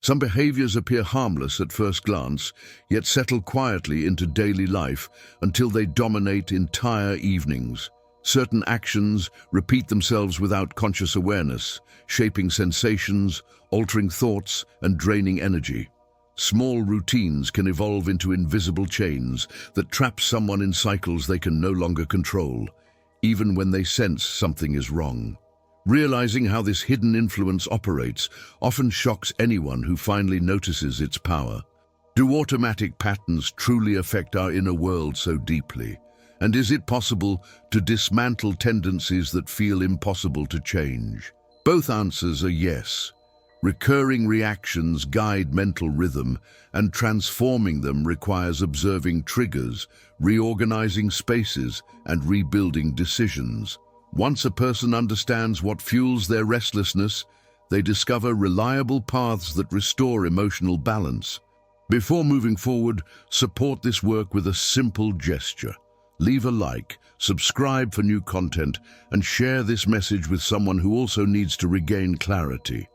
Some behaviors appear harmless at first glance, yet settle quietly into daily life until they dominate entire evenings. Certain actions repeat themselves without conscious awareness, shaping sensations, altering thoughts, and draining energy. Small routines can evolve into invisible chains that trap someone in cycles they can no longer control, even when they sense something is wrong. Realizing how this hidden influence operates often shocks anyone who finally notices its power. Do automatic patterns truly affect our inner world so deeply? And is it possible to dismantle tendencies that feel impossible to change? Both answers are yes. Recurring reactions guide mental rhythm, and transforming them requires observing triggers, reorganizing spaces, and rebuilding decisions. Once a person understands what fuels their restlessness, they discover reliable paths that restore emotional balance. Before moving forward, support this work with a simple gesture. Leave a like, subscribe for new content, and share this message with someone who also needs to regain clarity.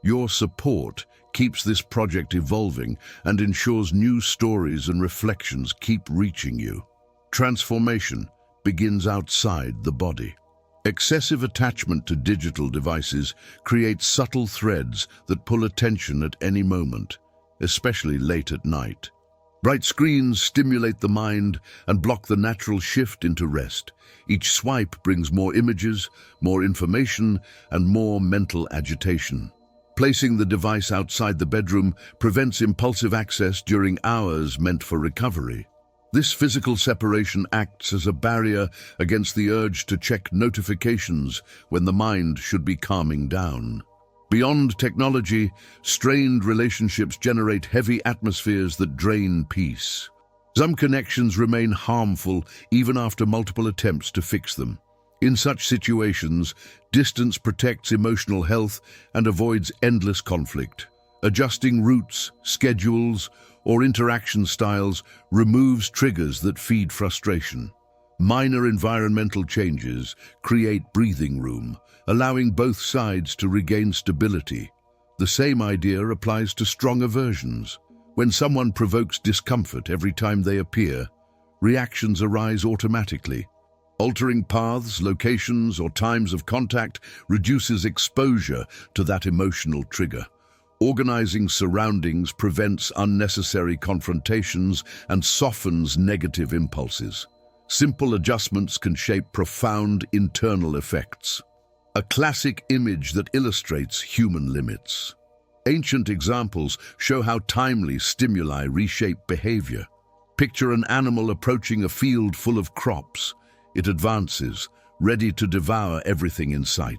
Your support keeps this project evolving and ensures new stories and reflections keep reaching you. Transformation begins outside the body. Excessive attachment to digital devices creates subtle threads that pull attention at any moment, especially late at night. Bright screens stimulate the mind and block the natural shift into rest. Each swipe brings more images, more information, and more mental agitation. Placing the device outside the bedroom prevents impulsive access during hours meant for recovery. This physical separation acts as a barrier against the urge to check notifications when the mind should be calming down. Beyond technology, strained relationships generate heavy atmospheres that drain peace. Some connections remain harmful even after multiple attempts to fix them. In such situations, distance protects emotional health and avoids endless conflict. Adjusting routes, schedules, or interaction styles removes triggers that feed frustration. Minor environmental changes create breathing room, allowing both sides to regain stability. The same idea applies to strong aversions. When someone provokes discomfort every time they appear, reactions arise automatically. Altering paths, locations, or times of contact reduces exposure to that emotional trigger. Organizing surroundings prevents unnecessary confrontations and softens negative impulses. Simple adjustments can shape profound internal effects. A classic image that illustrates human limits. Ancient examples show how timely stimuli reshape behavior. Picture an animal approaching a field full of crops. It advances, ready to devour everything in sight.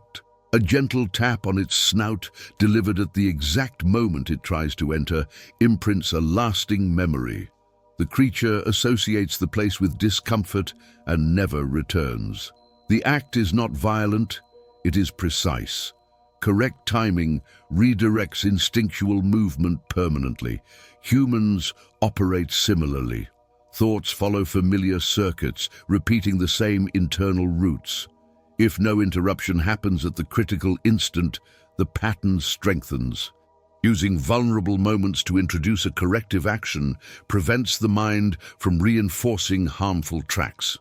A gentle tap on its snout, delivered at the exact moment it tries to enter, imprints a lasting memory. The creature associates the place with discomfort and never returns. The act is not violent, it is precise. Correct timing redirects instinctual movement permanently. Humans operate similarly. Thoughts follow familiar circuits, repeating the same internal routes. If no interruption happens at the critical instant, the pattern strengthens. Using vulnerable moments to introduce a corrective action prevents the mind from reinforcing harmful tracks.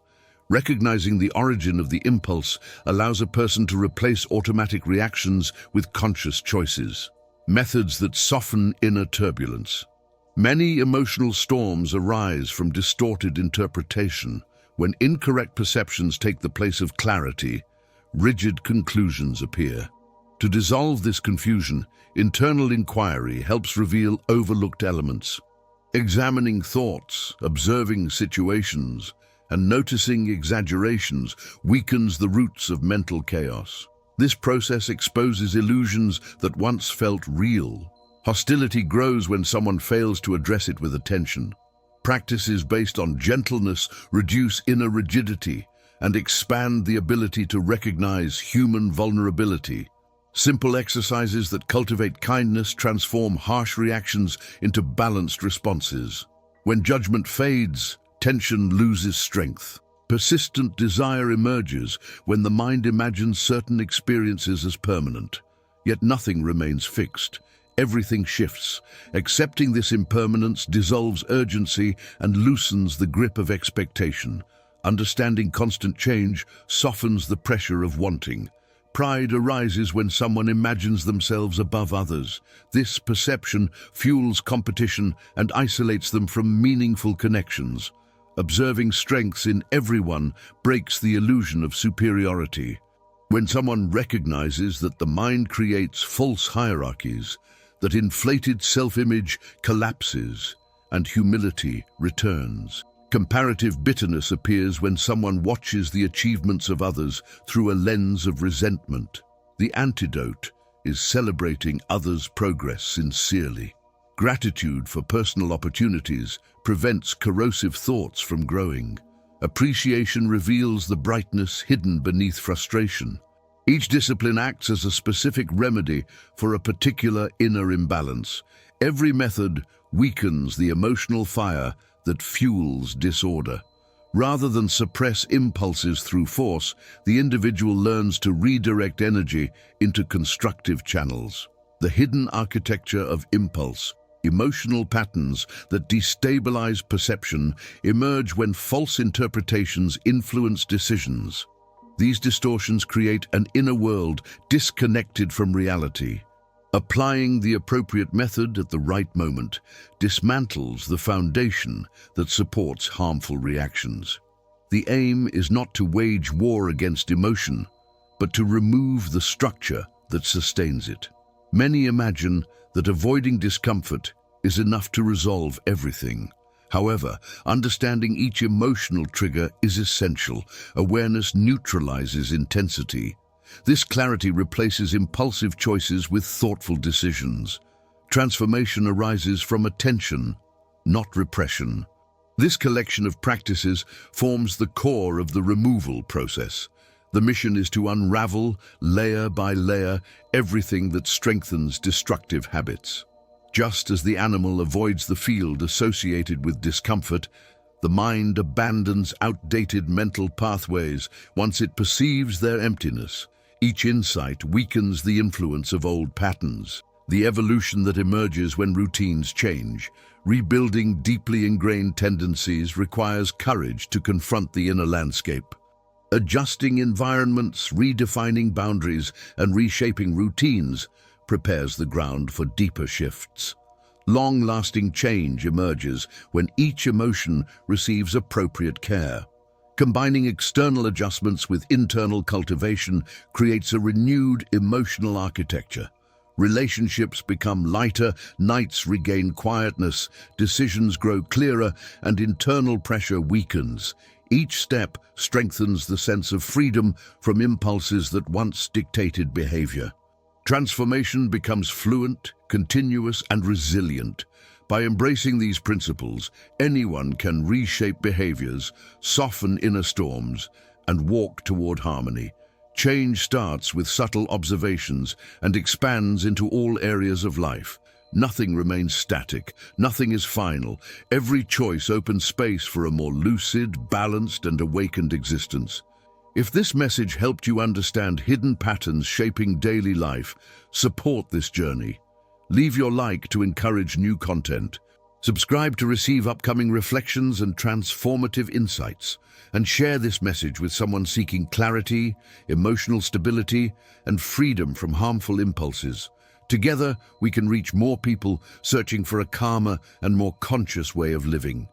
Recognizing the origin of the impulse allows a person to replace automatic reactions with conscious choices. Methods that soften inner turbulence. Many emotional storms arise from distorted interpretation. When incorrect perceptions take the place of clarity, rigid conclusions appear. To dissolve this confusion, internal inquiry helps reveal overlooked elements. Examining thoughts, observing situations, and noticing exaggerations weakens the roots of mental chaos. This process exposes illusions that once felt real. Hostility grows when someone fails to address it with attention. Practices based on gentleness reduce inner rigidity and expand the ability to recognize human vulnerability. Simple exercises that cultivate kindness transform harsh reactions into balanced responses. When judgment fades, tension loses strength. Persistent desire emerges when the mind imagines certain experiences as permanent. Yet nothing remains fixed. everything shifts. Accepting this impermanence dissolves urgency and loosens the grip of expectation. Understanding constant change softens the pressure of wanting. Pride arises when someone imagines themselves above others. This perception fuels competition and isolates them from meaningful connections. Observing strengths in everyone breaks the illusion of superiority. When someone recognizes that the mind creates false hierarchies, that inflated self-image collapses and humility returns. Comparative bitterness appears when someone watches the achievements of others through a lens of resentment. The antidote is celebrating others' progress sincerely. Gratitude for personal opportunities prevents corrosive thoughts from growing. Appreciation reveals the brightness hidden beneath frustration. Each discipline acts as a specific remedy for a particular inner imbalance. Every method weakens the emotional fire that fuels disorder. Rather than suppress impulses through force, the individual learns to redirect energy into constructive channels. The hidden architecture of impulse, emotional patterns that destabilize perception, emerge when false interpretations influence decisions. These distortions create an inner world disconnected from reality. Applying the appropriate method at the right moment dismantles the foundation that supports harmful reactions. The aim is not to wage war against emotion, but to remove the structure that sustains it. Many imagine that avoiding discomfort is enough to resolve everything. However, understanding each emotional trigger is essential. Awareness neutralizes intensity. This clarity replaces impulsive choices with thoughtful decisions. Transformation arises from attention, not repression. This collection of practices forms the core of the removal process. The mission is to unravel, layer by layer, everything that strengthens destructive habits. Just as the animal avoids the field associated with discomfort, the mind abandons outdated mental pathways once it perceives their emptiness. Each insight weakens the influence of old patterns, the evolution that emerges when routines change. Rebuilding deeply ingrained tendencies requires courage to confront the inner landscape. Adjusting environments, redefining boundaries, and reshaping routines prepares the ground for deeper shifts. Long-lasting change emerges when each emotion receives appropriate care. Combining external adjustments with internal cultivation creates a renewed emotional architecture. Relationships become lighter, nights regain quietness, decisions grow clearer, and internal pressure weakens. Each step strengthens the sense of freedom from impulses that once dictated behavior. Transformation becomes fluent, continuous, and resilient. By embracing these principles, anyone can reshape behaviors, soften inner storms, and walk toward harmony. Change starts with subtle observations and expands into all areas of life. Nothing remains static, nothing is final. Every choice opens space for a more lucid, balanced, and awakened existence. If this message helped you understand hidden patterns shaping daily life, support this journey. Leave your like to encourage new content. Subscribe to receive upcoming reflections and transformative insights. And share this message with someone seeking clarity, emotional stability, and freedom from harmful impulses. Together, we can reach more people searching for a calmer and more conscious way of living.